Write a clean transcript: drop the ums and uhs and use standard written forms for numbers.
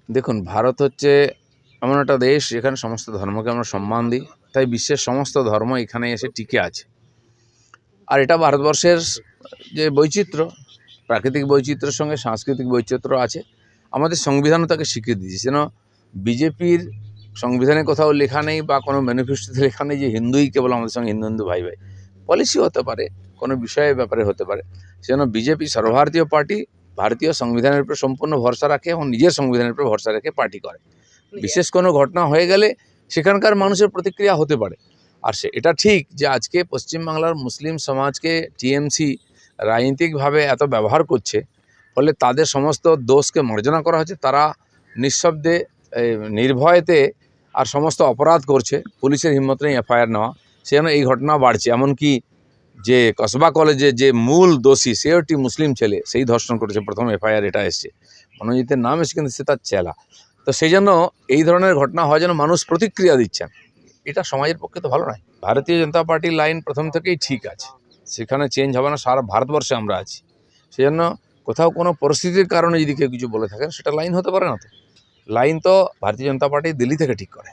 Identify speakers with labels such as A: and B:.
A: দেখুন, ভারত হচ্ছে এমন একটা দেশ যেখানে সমস্ত ধর্মকে আমরা সম্মান দিই, তাই বিশ্বের সমস্ত ধর্ম এখানে এসে টিকে আছে। আর এটা ভারতবর্ষের যে বৈচিত্র্য, প্রাকৃতিক বৈচিত্র্যের সঙ্গে সাংস্কৃতিক বৈচিত্র্য আছে। আমাদের সংবিধানও তাকে স্বীকৃতি দিয়েছে। যেন বিজেপির সংবিধানে কোথাও লেখা নেই বা কোনো ম্যানিফেস্টোতে লেখা নেই যে হিন্দুই কেবল আমাদের সঙ্গে হিন্দু হিন্দু ভাই ভাই। পলিসি হতে পারে, কোনো বিষয়ের ব্যাপারে হতে পারে। সেজন্য বিজেপি সর্বভারতীয় পার্টি, ভারতীয় সংবিধানের উপর সম্পূর্ণ ভরসা রাখে এবং নিজের সংবিধানের উপর ভরসা রেখে পার্টি করে। বিশেষ কোনো ঘটনা হয়ে গেলে সেখানকার মানুষের প্রতিক্রিয়া হতে পারে। আর এটা ঠিক যে আজকে পশ্চিমবাংলার মুসলিম সমাজকে টিএমসি রাজনৈতিকভাবে এত ব্যবহার করছে, ফলে তাদের সমস্ত দোষকে মার্জনা করা হচ্ছে। তারা নিঃশব্দে নির্ভয়েতে আর সমস্ত অপরাধ করছে, পুলিশের হিম্মত নেই এফআইআর নেওয়া। সেজন্য এই ঘটনা বাড়ছে। এমনকি যে কসবা কলেজে যে মূল দোষী, সেও একটি মুসলিম ছেলে, সেই ধর্ষণ করেছে। প্রথম এফআইআর এটা এসছে, মনোজিতের নাম এসে, কিন্তু সে তার চেলা। তো সেই জন্য এই ধরনের ঘটনা হয় যেন মানুষ প্রতিক্রিয়া দিচ্ছেন, এটা সমাজের পক্ষে তো ভালো নয়। ভারতীয় জনতা পার্টির লাইন প্রথম থেকেই ঠিক আছে, সেখানে চেঞ্জ হবে না। সারা ভারতবর্ষে আমরা আছি, সেজন্য কোথাও কোনো পরিস্থিতির কারণে যদি কেউ কিছু বলে থাকেন, সেটা লাইন হতে পারে না। তো লাইন তো ভারতীয় জনতা পার্টি দিল্লি থেকে ঠিক করে।